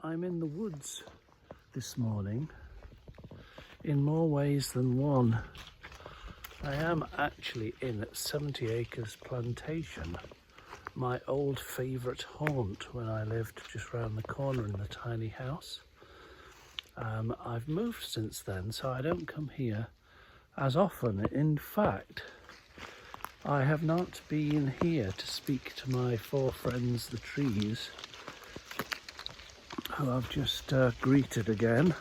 I'm in the woods this morning in more ways than one. I am actually in 70 Acres Plantation, my old favourite haunt when I lived just round the corner in the tiny house. I've moved since then, so I don't come here as often. In fact, I have not been here to speak to my four friends, the trees, who I've just greeted again,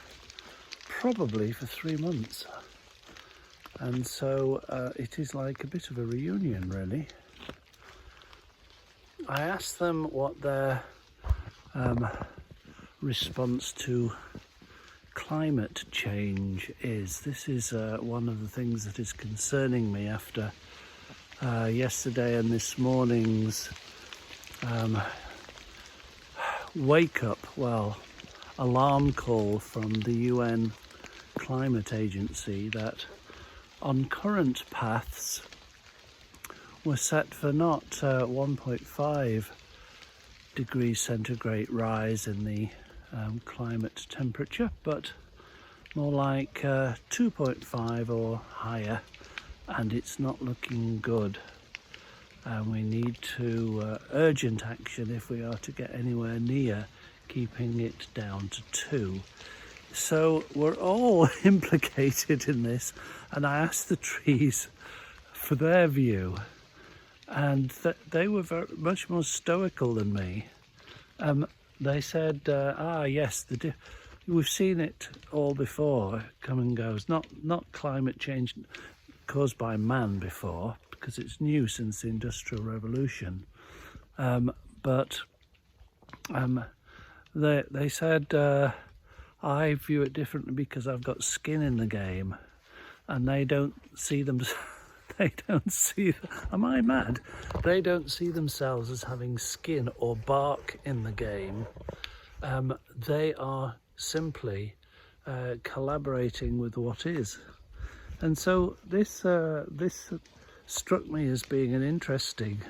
probably for 3 months. And so it is like a bit of a reunion, really. I asked them what their response to climate change is. This is one of the things that is concerning me after yesterday and this morning's alarm call from the UN Climate Agency that on current paths we're set for not 1.5 degrees centigrade rise in the climate temperature, but more like 2.5 or higher, and it's not looking good. And we need to urgent action if we are to get anywhere near keeping it down to 2. So we're all implicated in this, and I asked the trees for their view, and they were much more stoical than me. They said, yes, we've seen it all before, come and goes. Not climate change caused by man before, because it's new since the Industrial Revolution. But they said, I view it differently because I've got skin in the game, and they don't see them. They don't see. Am I mad? They don't see themselves as having skin or bark in the game. They are simply collaborating with what is, and so this struck me as being an interesting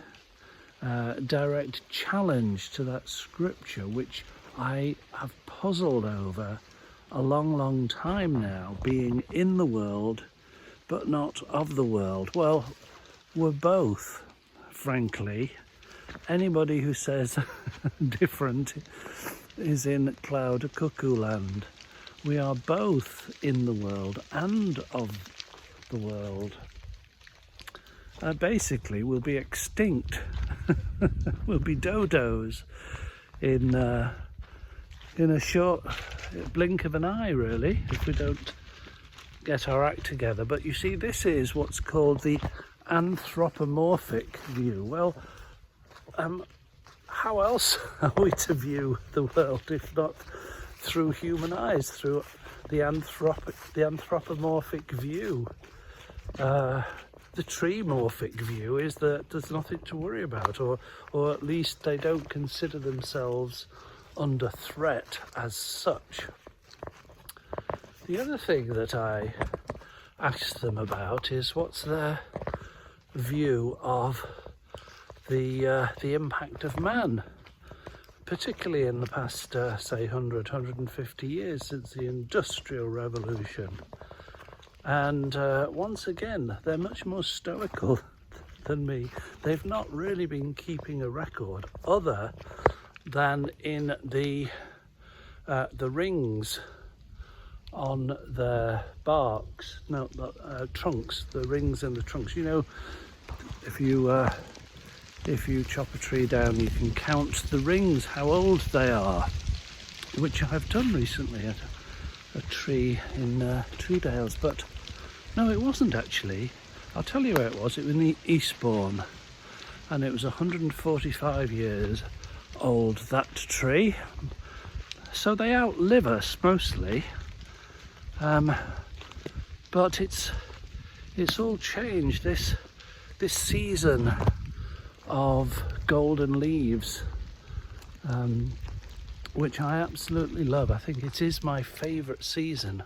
direct challenge to that scripture, which I have puzzled over a long time now, being in the world but not of the world. Well, we're both, frankly. Anybody who says different is in cloud or cuckoo land. We are both in the world and of the world. Basically, we'll be extinct. We'll be dodos in a short blink of an eye, really, if we don't get our act together. But you see, this is what's called the anthropomorphic view. Well, how else are we to view the world if not through human eyes, through the anthropomorphic view? The tree-morphic view is that there's nothing to worry about, or at least they don't consider themselves under threat as such. The other thing that I asked them about is what's their view of the impact of man, particularly in the past, say, 150 years since the Industrial Revolution. And once again, they're much more stoical than me. They've not really been keeping a record other than in the rings on their barks, trunks, the rings in the trunks. You know, if you chop a tree down, you can count the rings, how old they are, which I've done recently at a tree in Tweedales. But no, it wasn't actually. I'll tell you where it was. It was in Eastbourne, and it was 145 years old, that tree. So they outlive us mostly. But it's all changed. This season of golden leaves, which I absolutely love. I think it is my favourite season.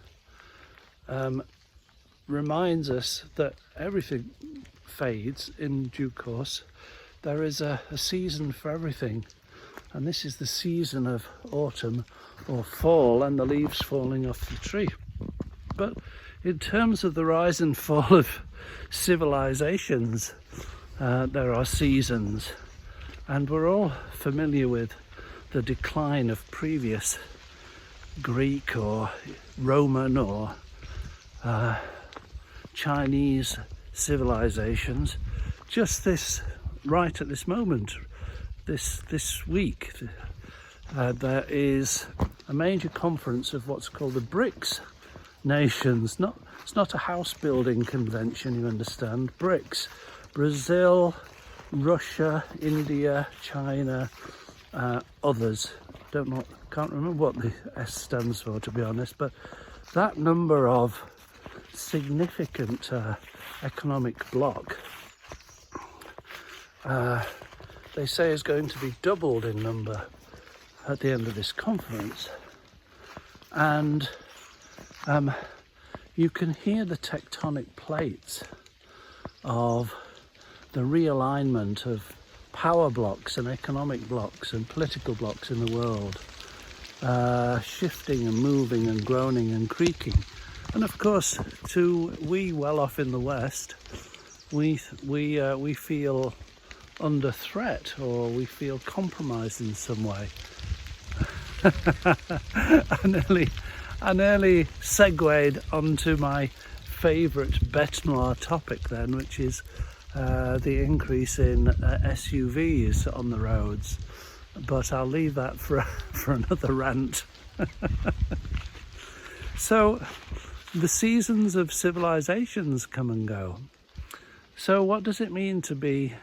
Reminds us that everything fades in due course. There is a season for everything. and this is the season of autumn or fall and the leaves falling off the tree. But in terms of the rise and fall of civilizations, there are seasons, and we're all familiar with the decline of previous Greek or Roman or Chinese civilizations. Just right at this moment, this week, there is a major conference of what's called the BRICS nations. It's not a house building convention, you understand. BRICS: Brazil, Russia, India, China, others. Can't remember what the S stands for, to be honest, but that number of significant economic bloc, they say, is going to be doubled in number at the end of this conference. And you can hear the tectonic plates of the realignment of power blocks and economic blocks and political blocks in the world, shifting and moving and groaning and creaking. And of course, we well off in the West, we feel under threat, or we feel compromised in some way. I nearly segued onto my favourite bête noire topic then, which is the increase in SUVs on the roads. But I'll leave that for another rant. So, the seasons of civilizations come and go. So what does it mean to be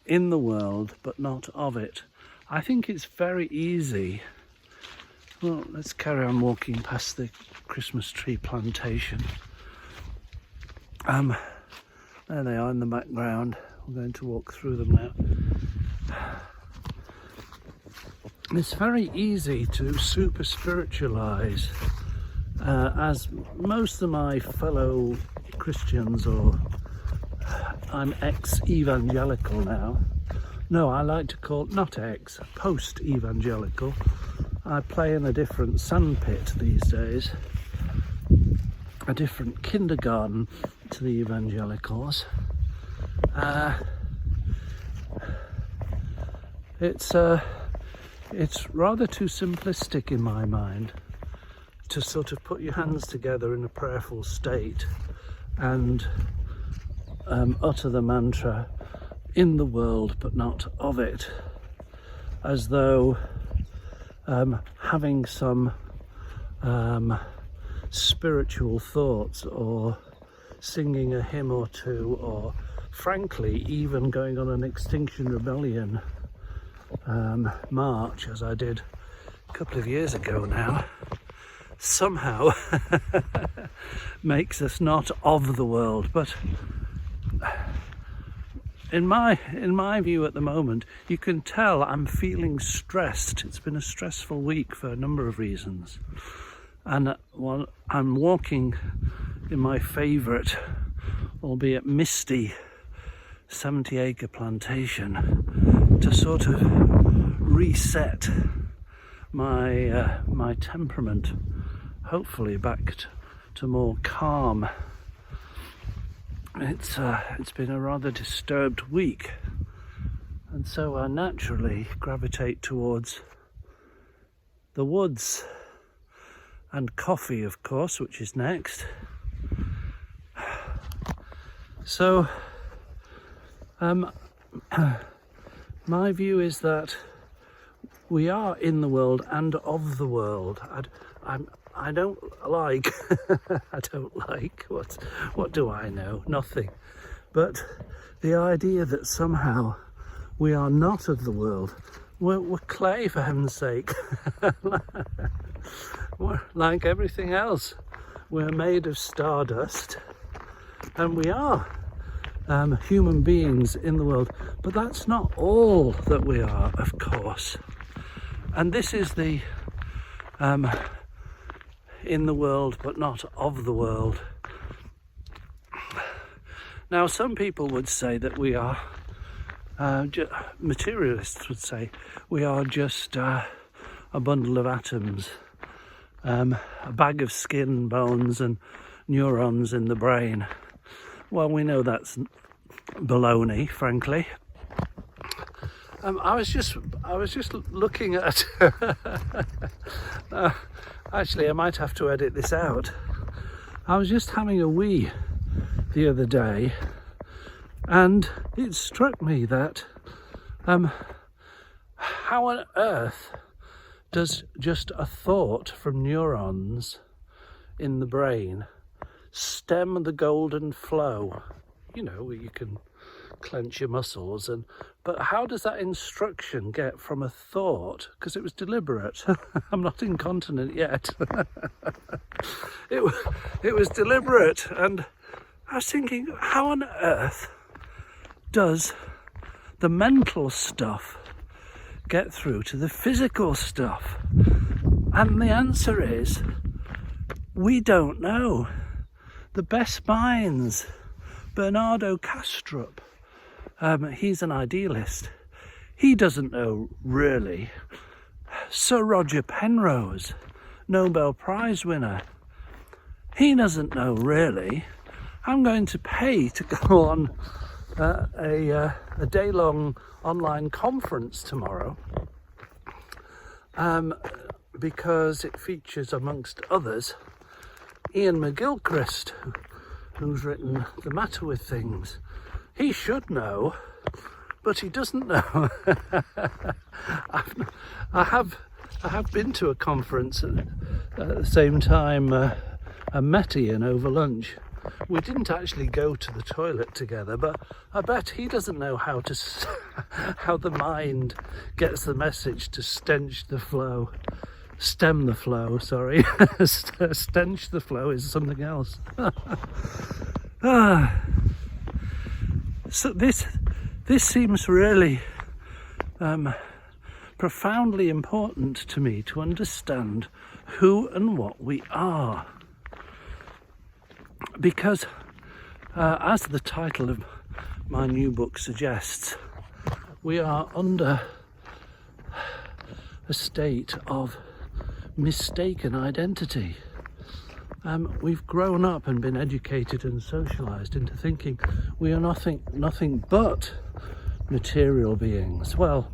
in the world but not of it? I think it's very easy. Well, let's carry on walking past the Christmas tree plantation. There they are in the background. We're going to walk through them now. It's very easy to super spiritualize, as most of my fellow Christians, or I'm ex-evangelical now. No, I like to call, not ex, post-evangelical. I play in a different sandpit these days, a different kindergarten to the evangelicals. It's rather too simplistic in my mind to sort of put your hands together in a prayerful state and utter the mantra, in the world but not of it, as though having some spiritual thoughts, or singing a hymn or two, or frankly even going on an Extinction Rebellion march, as I did a couple of years ago now, somehow makes us not of the world. But in my view at the moment, you can tell I'm feeling stressed. It's been a stressful week for a number of reasons, and while I'm walking in my favourite, albeit misty, 70-acre plantation to sort of reset my temperament, hopefully back to more calm. It's been a rather disturbed week, and so I naturally gravitate towards the woods and coffee, of course, which is next. So my view is that we are in the world and of the world. I don't like what do I know? Nothing. But the idea that somehow we are not of the world. We're clay, for heaven's sake. We're like everything else. We're made of stardust, and we are human beings in the world. But that's not all that we are, of course. And this is the in the world but not of the world. Now, some people would say that we are Materialists would say we are just a bundle of atoms, a bag of skin, bones and neurons in the brain. Well, we know that's baloney, frankly. I was just looking at actually I might have to edit this out. I was just having a wee the other day, and it struck me that how on earth does just a thought from neurons in the brain stem the golden flow? You know, where you can clench your muscles, but how does that instruction get from a thought? Because it was deliberate. I'm not incontinent yet. It was deliberate, and I was thinking, how on earth does the mental stuff get through to the physical stuff? And the answer is, we don't know. The best minds, Bernardo Kastrup, he's an idealist. He doesn't know really. Sir Roger Penrose, Nobel Prize winner, he doesn't know really. I'm going to pay to go on a day-long online conference tomorrow because it features, amongst others, Ian McGilchrist, who's written The Matter with Things. He should know, but he doesn't know. I have been to a conference at the same time I met Ian over lunch. We didn't actually go to the toilet together, but I bet he doesn't know how the mind gets the message to stem the flow. Sorry, stench the flow is something else. So this seems really profoundly important to me, to understand who and what we are. Because as the title of my new book suggests, we are under a state of mistaken identity. We've grown up and been educated and socialized into thinking we are nothing but material beings. Well,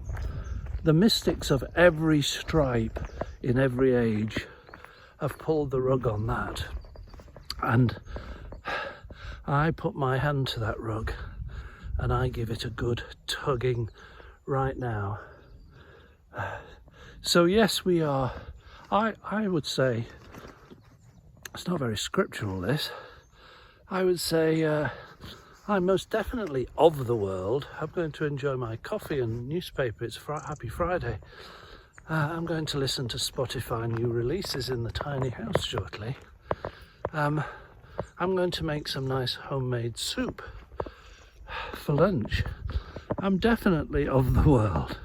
the mystics of every stripe in every age have pulled the rug on that, and I put my hand to that rug and I give it a good tugging right now. So yes, we are, I would say, it's not very scriptural, this. I would say I'm most definitely of the world. I'm going to enjoy my coffee and newspaper. It's Happy Friday. I'm going to listen to Spotify new releases in the tiny house shortly. I'm going to make some nice homemade soup for lunch. I'm definitely of the world,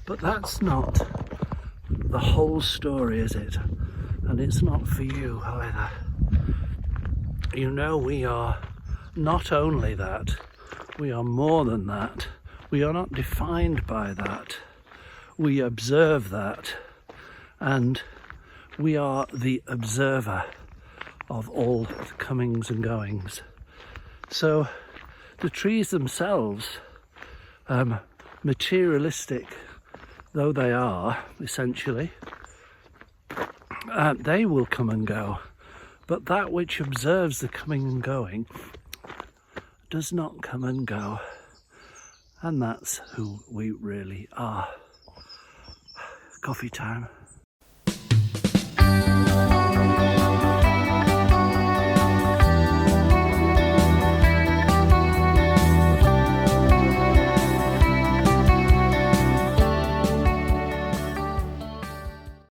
but that's not the whole story, is it? And it's not for you either. You know, we are not only that, we are more than that. We are not defined by that. We observe that, and we are the observer of all the comings and goings. So the trees themselves, materialistic though they are, essentially, they will come and go, but that which observes the coming and going does not come and go, and that's who we really are. Coffee time.